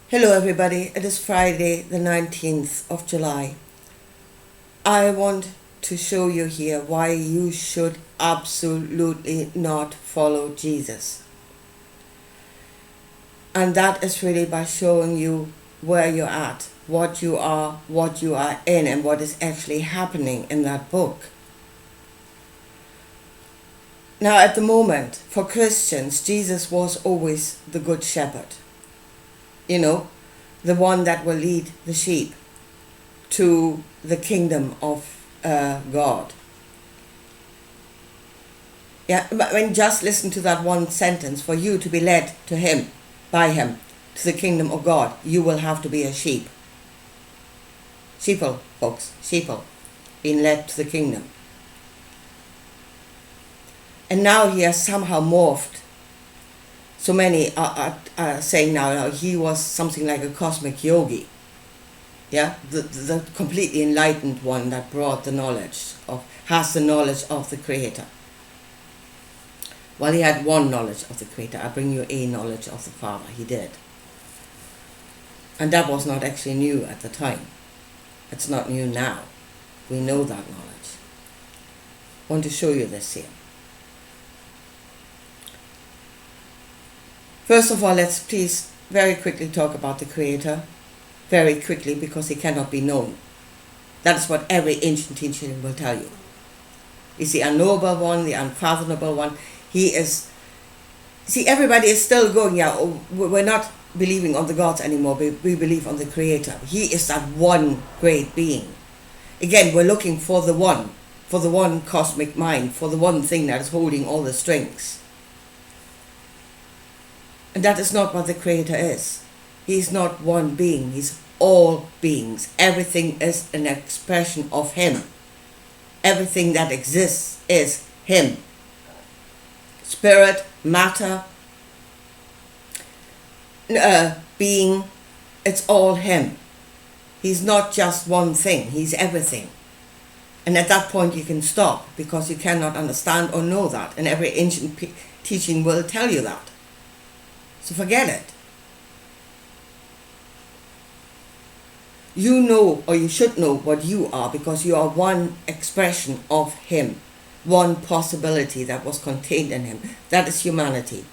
Hello everybody, it is Friday the 19th of July. I want to show you here why you should absolutely not follow Jesus. And that is really by showing you where you're at, what you are in, and what is actually happening in that book. Now at the moment, for Christians, Jesus was always the good shepherd. You know, the one that will lead the sheep to the kingdom of God. Yeah, but when just listen to that one sentence, for you to be led to him, by him, to the kingdom of God, you will have to be a sheep. Sheeple, folks, sheeple, being led to the kingdom. And now he has somehow morphed. So many are saying now he was something like a cosmic yogi. Yeah, the completely enlightened one that brought the knowledge has the knowledge of the Creator. Well, he had one knowledge of the Creator. I bring you a knowledge of the Father. He did. And that was not actually new at the time. It's not new now. We know that knowledge. I want to show you this here. First of all, let's please very quickly talk about the Creator. Very quickly, because he cannot be known. That is what every ancient teaching will tell you. He's the unknowable one, the unfathomable one. He is... See, everybody is still going, we're not believing on the gods anymore. We believe on the Creator. He is that one great being. Again, we're looking for the one cosmic mind, for the one thing that is holding all the strings. And that is not what the Creator is. He's not one being. He's all beings. Everything is an expression of him. Everything that exists is him. Spirit, matter, being, it's all him. He's not just one thing. He's everything. And at that point you can stop, because you cannot understand or know that. And every ancient teaching will tell you that. So forget it. You know, or you should know what you are, because you are one expression of him. One possibility that was contained in him. That is humanity.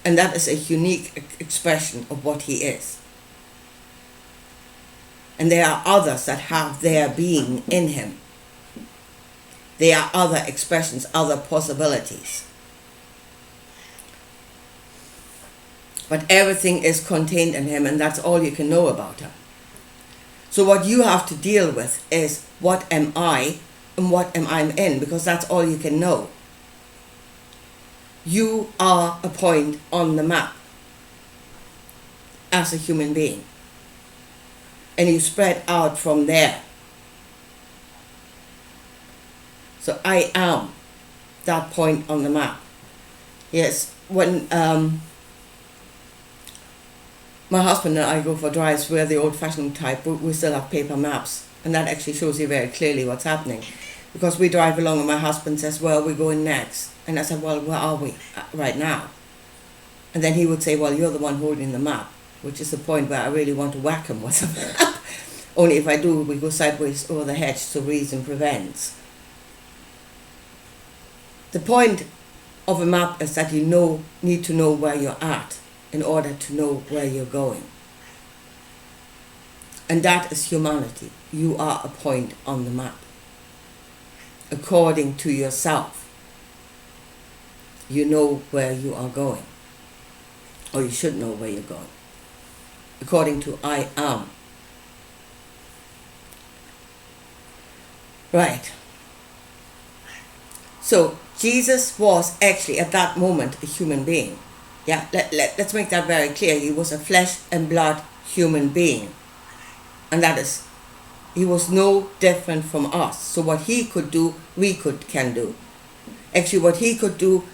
And that is a unique expression of what he is. And there are others that have their being in him. There are other expressions, other possibilities. But everything is contained in him, and that's all you can know about him. So what you have to deal with is, what am I and what am I in? Because that's all you can know. You are a point on the map as a human being. And you spread out from there. So I am that point on the map. Yes, when my husband and I go for drives, we're the old-fashioned type, but we still have paper maps. And that actually shows you very clearly what's happening. Because we drive along and my husband says, well, we're going next. And I said, well, where are we right now? And then he would say, well, you're the one holding the map, which is the point where I really want to whack him with a map. Only if I do, we go sideways over the hedge, so reason prevents. The point of a map is that you need to know where you're at in order to know where you're going. And that is humanity. You are a point on the map. According to yourself, you know where you are going. Or you should know where you're going. According to I am. Right. So Jesus was actually at that moment a human being. Yeah, let's make that very clear. He was a flesh and blood human being. And that is, he was no different from us. So what he could do, we can do. Actually, what he could do,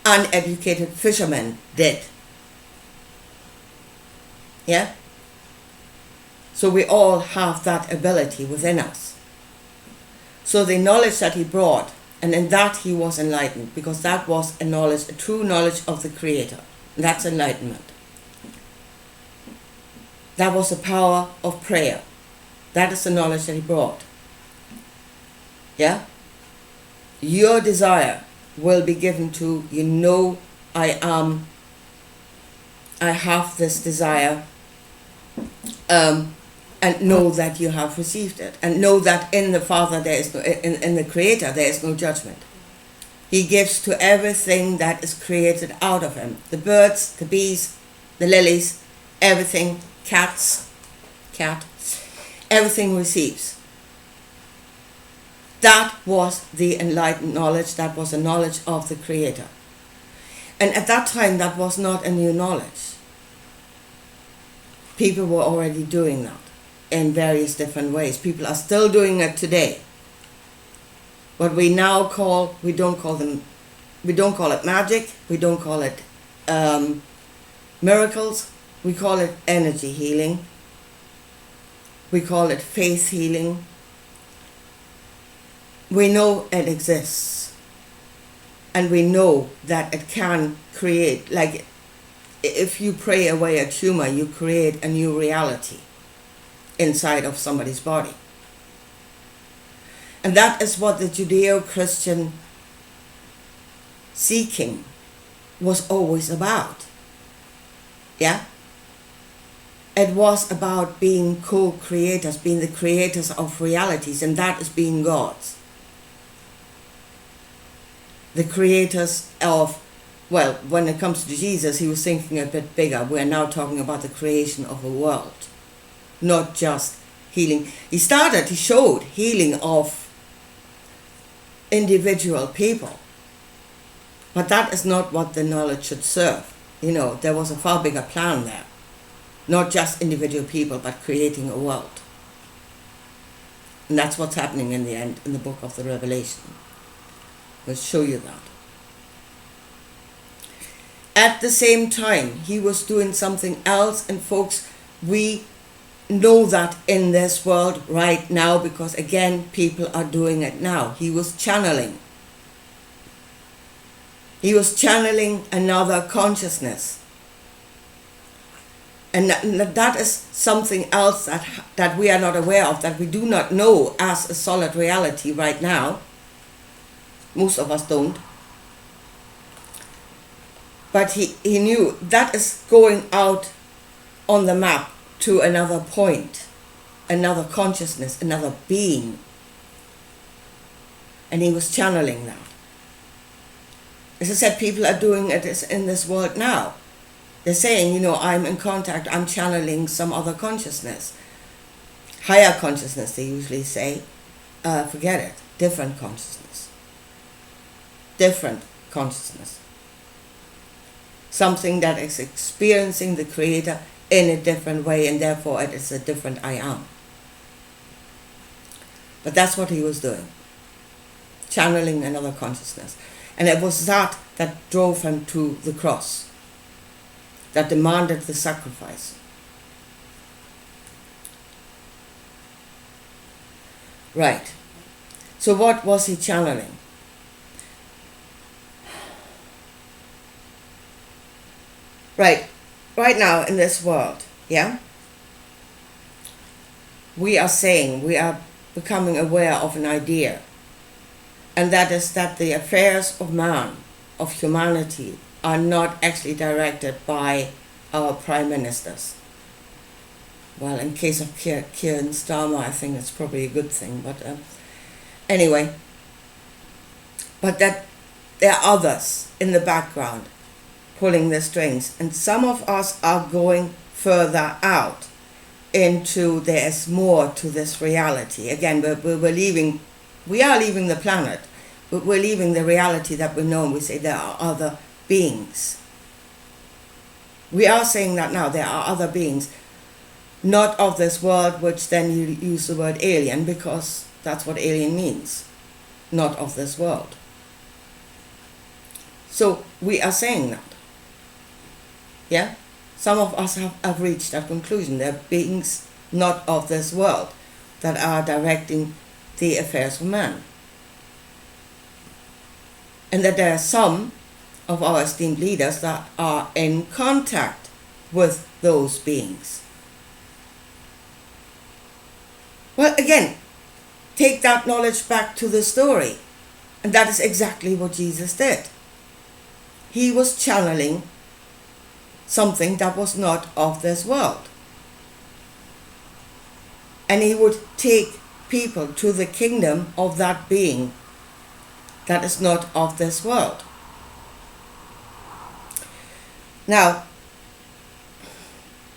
uneducated fishermen did. Yeah? So we all have that ability within us. So the knowledge that he brought, and in that he was enlightened, because that was a knowledge, a true knowledge of the Creator. And that's enlightenment. That was the power of prayer. That is the knowledge that he brought. Yeah? Your desire will be given to, I have this desire, and know that you have received it. And know that in the Father there is no, in the Creator there is no judgment. He gives to everything that is created out of him. The birds, the bees, the lilies, everything, cat, everything receives. That was the enlightened knowledge. That was the knowledge of the Creator. And at that time, that was not a new knowledge. People were already doing that in various different ways. People are still doing it today. What we now call, we don't call it magic, we don't call it miracles, we call it energy healing, we call it faith healing. We know it exists, and we know that it can create, like if you pray away a tumor, you create a new reality inside of somebody's body. And that is what the Judeo-Christian seeking was always about. Yeah? It was about being co-creators, being the creators of realities, and that is being gods. The creators of, well, when it comes to Jesus, he was thinking a bit bigger. We're now talking about the creation of a world, not just healing. He showed healing of individual people. But that is not what the knowledge should serve. There was a far bigger plan there. Not just individual people, but creating a world. And that's what's happening in the end, in the book of the Revelation. We'll show you that. At the same time, he was doing something else, and folks, we know that in this world right now, because again, people are doing it now. He was channeling. He was channeling another consciousness. And that is something else that we are not aware of, that we do not know as a solid reality right now. Most of us don't. But he knew that is going out on the map to another point, another consciousness, another being. And he was channeling that. As I said, people are doing it in this world now. They're saying, I'm in contact, I'm channeling some other consciousness. Higher consciousness, they usually say. Forget it. Different consciousness. Different consciousness. Something that is experiencing the Creator in a different way, and therefore it is a different I am. But that's what he was doing. Channeling another consciousness. And it was that drove him to the cross, that demanded the sacrifice. Right. So what was he channeling? Right now in this world, yeah? We are becoming aware of an idea. And that is that the affairs of man, of humanity, are not actually directed by our prime ministers. Well, in case of Keir Starmer, I think it's probably a good thing. But anyway, but that there are others in the background pulling the strings. And some of us are going further out into there's more to this reality. Again, we are leaving the planet, but we're leaving the reality that we know, and we say there are other beings. We are saying that now, there are other beings, not of this world, which then you use the word alien, because that's what alien means, not of this world. So we are saying that. Yeah? Some of us have reached that conclusion. There are beings not of this world that are directing the affairs of man. And that there are some of our esteemed leaders that are in contact with those beings. Well, again, take that knowledge back to the story. And that is exactly what Jesus did. He was channeling something that was not of this world. And he would take people to the kingdom of that being that is not of this world. Now,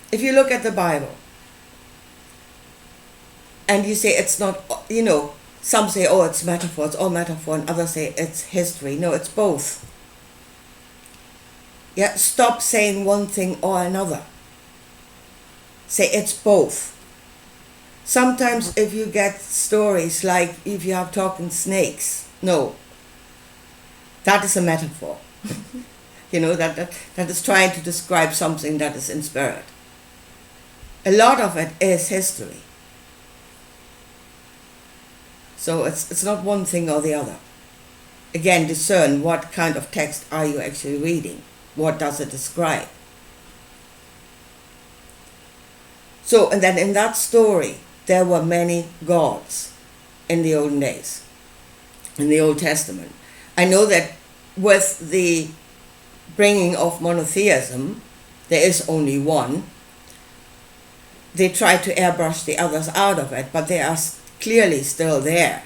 if you look at the Bible and you say it's not, some say, oh, it's metaphor, it's all metaphor, and others say it's history. No, it's both. Yeah, stop saying one thing or another. Say it's both. Sometimes if you get stories like if you have talking snakes, no, that is a metaphor. that is trying to describe something that is in spirit. A lot of it is history. So it's not one thing or the other. Again, discern what kind of text are you actually reading. What does it describe? So, and then in that story, there were many gods in the olden days, in the Old Testament. I know that with the bringing of monotheism, there is only one. They try to airbrush the others out of it, but they are clearly still there.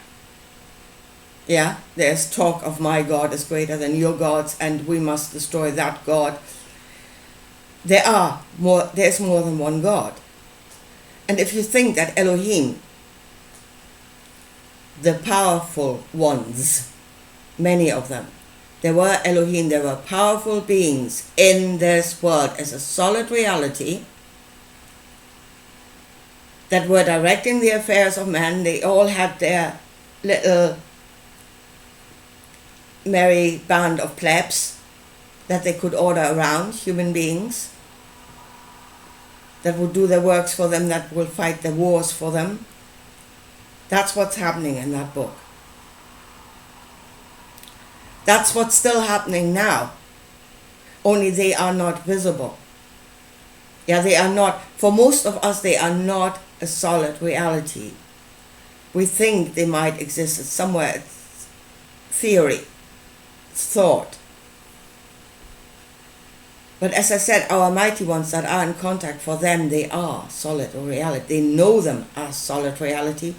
Yeah, there's talk of my God is greater than your gods and we must destroy that God. There's more than one God. And if you think that Elohim, the powerful ones, many of them, there were Elohim, there were powerful beings in this world as a solid reality that were directing the affairs of man. They all had their little merry band of plebs that they could order around, human beings that would do their works for them, that will fight their wars for them. That's what's happening in that book. That's what's still happening now, only they are not visible. Yeah, they are not, for most of us, they are not a solid reality. We think they might exist somewhere. It's theory, it's thought. But as I said, our mighty ones that are in contact, for them, they are solid reality. They know them as solid reality.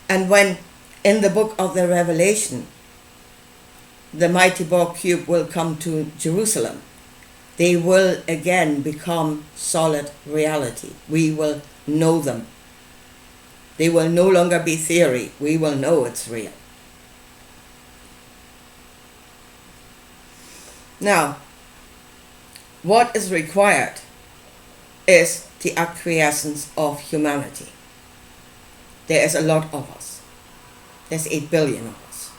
And when in the book of the Revelation, the mighty Borg cube will come to Jerusalem, they will again become solid reality. We will know them. They will no longer be theory. We will know it's real. Now, what is required is the acquiescence of humanity. There is a lot of us. There's 8 billion of us.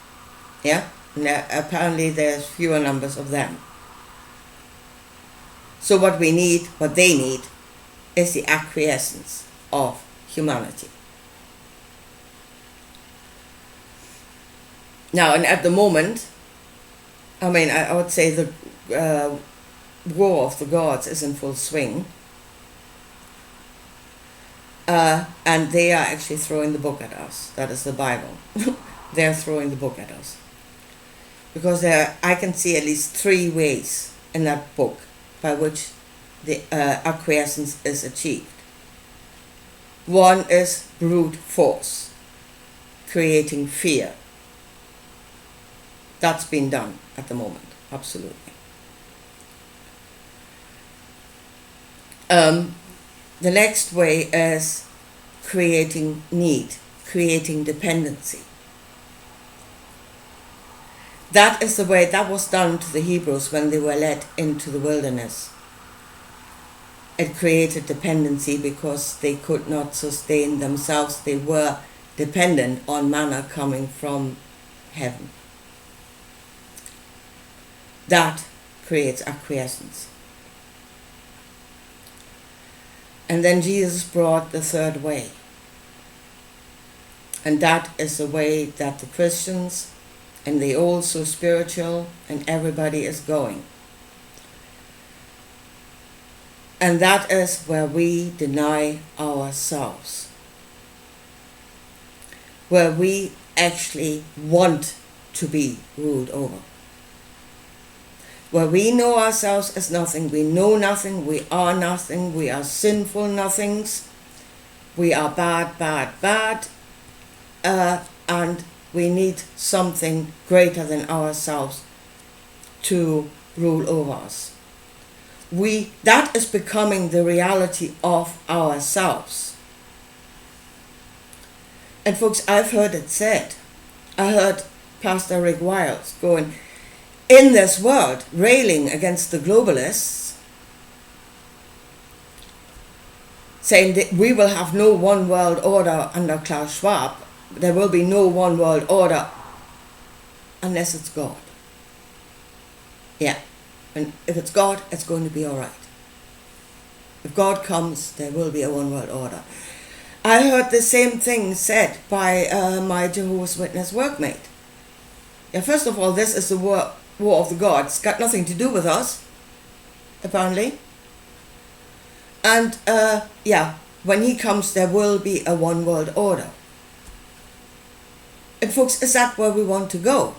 Yeah? And apparently there's fewer numbers of them. So what they need, is the acquiescence of humanity. Now, and at the moment, I would say the war of the gods is in full swing. And they are actually throwing the book at us. That is the Bible. They're throwing the book at us. Because I can see at least 3 ways in that book by which the acquiescence is achieved. One is brute force, creating fear. That's been done at the moment, absolutely. The next way is creating need, creating dependency. That is the way that was done to the Hebrews when they were led into the wilderness. It created dependency because they could not sustain themselves. They were dependent on manna coming from heaven. That creates acquiescence. And then Jesus brought the third way. And that is the way that the Christians and the old so spiritual and everybody is going. And that is where we deny ourselves. where we actually want to be ruled over. Where we know ourselves as nothing, we know nothing, we are nothing, we are sinful nothings, we are bad, bad, bad, and we need something greater than ourselves to rule over us. That is becoming the reality of ourselves. And folks, I've heard it said. I heard Pastor Rick Wiles going, in this world, railing against the globalists, saying that we will have no one world order under Klaus Schwab. There will be no one world order unless it's God. Yeah. And if it's God, it's going to be all right. If God comes, there will be a one world order. I heard the same thing said by my Jehovah's Witness workmate. Yeah, first of all, this is the war of the gods. It's got nothing to do with us, apparently. And when he comes, there will be a one world order. And folks, is that where we want to go?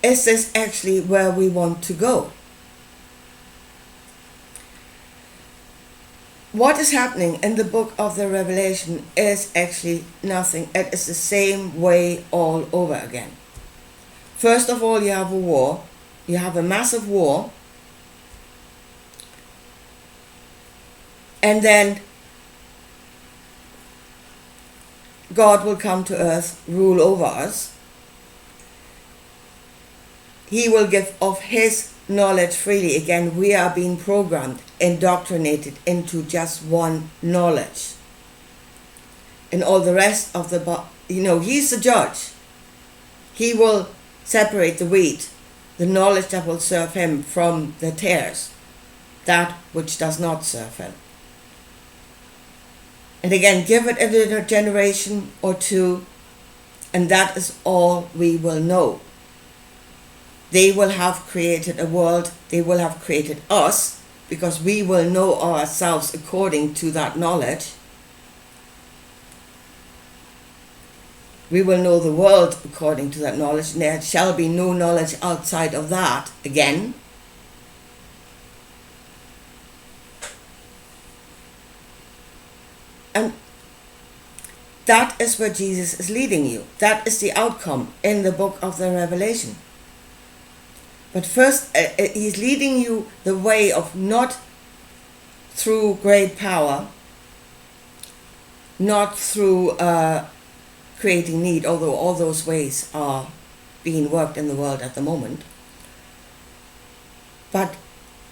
Is this actually where we want to go? What is happening in the book of the Revelation is actually nothing. It is the same way all over again. First of all, you have a war. You have a massive war. And then God will come to earth, rule over us. He will give of his knowledge freely. Again, we are being programmed, indoctrinated into just one knowledge. And all the rest of he's the judge. He will separate the wheat, the knowledge that will serve him, from the tares, that which does not serve him. And again, give it a generation or two, and that is all we will know. They will have created a world, they will have created us, because we will know ourselves according to that knowledge. We will know the world according to that knowledge, and there shall be no knowledge outside of that again. And that is where Jesus is leading you. That is the outcome in the book of the Revelation. But first, he's leading you the way of not through great power, not through creating need, although all those ways are being worked in the world at the moment, but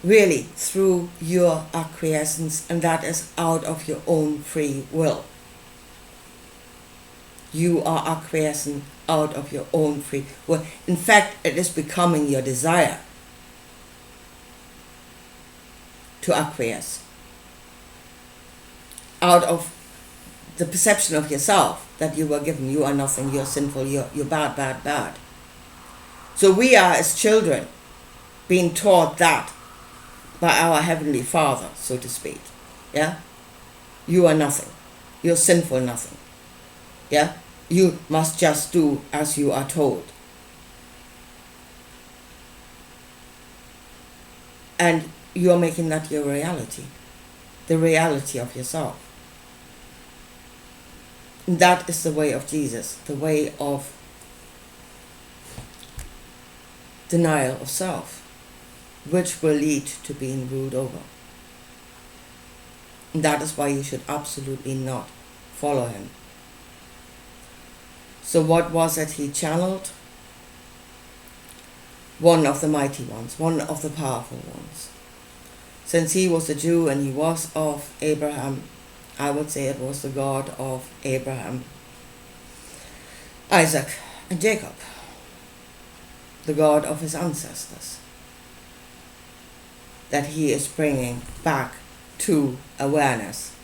really through your acquiescence, and that is out of your own free will. You are acquiescing out of your own free will. In fact, it is becoming your desire to acquiesce out of the perception of yourself that you were given. You are nothing, you're sinful, you're bad, bad, bad. So we are, as children, being taught that by our Heavenly Father, so to speak. Yeah? You are nothing. You're sinful nothing. Yeah? You must just do as you are told. And you're making that your reality. The reality of yourself. And that is the way of Jesus. The way of denial of self, which will lead to being ruled over. And that is why you should absolutely not follow him. So what was it he channeled? One of the mighty ones, one of the powerful ones. Since he was a Jew and he was of Abraham, I would say it was the God of Abraham, Isaac, and Jacob. The God of his ancestors. That he is bringing back to awareness.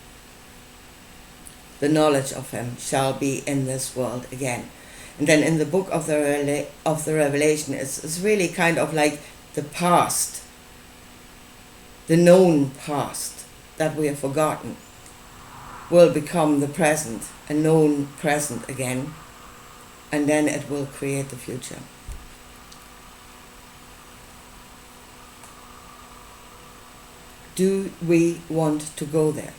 The knowledge of him shall be in this world again. And then in the book of the Revelation, it's really kind of like the past, the known past that we have forgotten. will become the present, a known present again, and then it will create the future. Do we want to go there?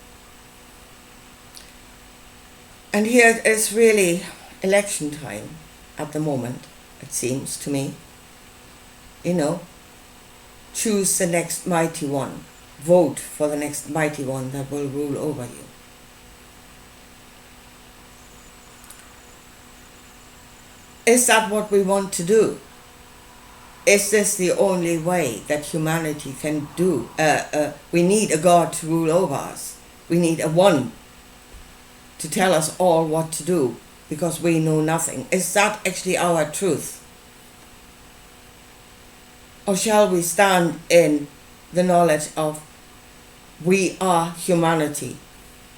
And here is really election time at the moment, it seems to me. Choose the next mighty one. Vote for the next mighty one that will rule over you. Is that what we want to do? Is this the only way that humanity can do? We need a God to rule over us. We need a one to tell us all what to do because we know nothing. Is that actually our truth? Or shall we stand in the knowledge of we are humanity?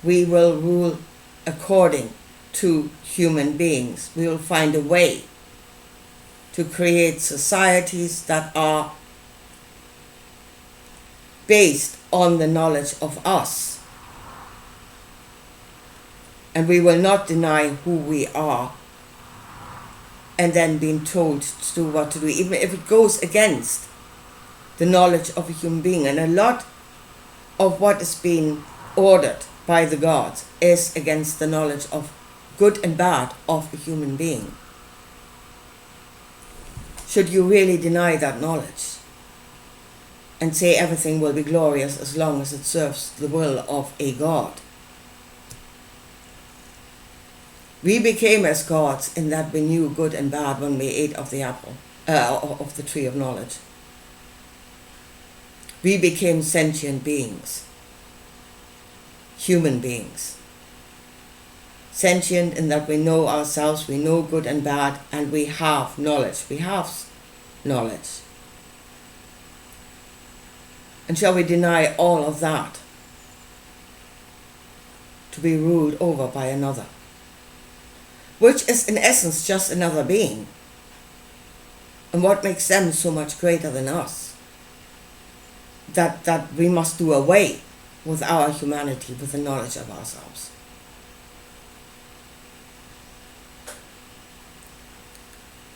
We will rule according to human beings. We will find a way to create societies that are based on the knowledge of us. And we will not deny who we are and then being told to do what to do, even if it goes against the knowledge of a human being. And a lot of what is being ordered by the gods is against the knowledge of good and bad of a human being. Should you really deny that knowledge and say everything will be glorious as long as it serves the will of a God? We became as gods in that we knew good and bad when we ate of the apple, of the tree of knowledge. We became sentient beings, human beings. Sentient in that we know ourselves, we know good and bad, and we have knowledge. We have knowledge. And shall we deny all of that to be ruled over by another, which is in essence just another being? And what makes them so much greater than us? That we must do away with our humanity, with the knowledge of ourselves.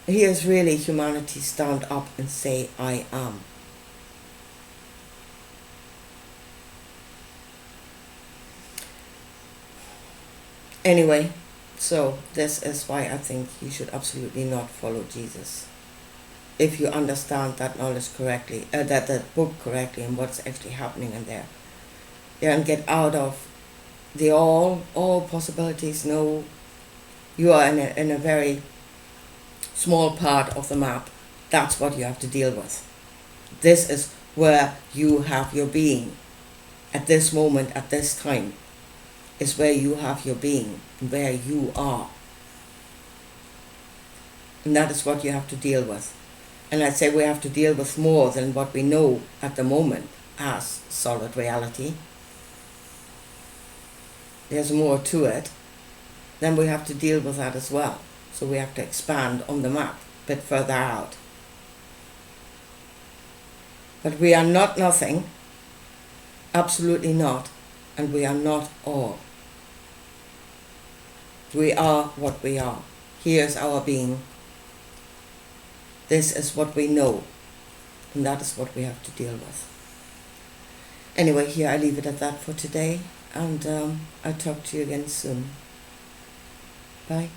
Here is really humanity stand up and say, I am. Anyway, so this is why I think you should absolutely not follow Jesus. If you understand that knowledge correctly, that book correctly, and what's actually happening in there. Yeah, and get out of the all possibilities. No, you are in a very small part of the map. That's what you have to deal with. This is where you have your being. At this moment, at this time, is where you have your being, where you are. And that is what you have to deal with. And I'd say we have to deal with more than what we know at the moment as solid reality. There's more to it. Then we have to deal with that as well. So we have to expand on the map a bit further out. But we are not nothing, absolutely not, and we are not all. We are what we are. Here's our being. This is what we know, and that is what we have to deal with. Anyway, here I leave it at that for today, and I'll talk to you again soon. Bye.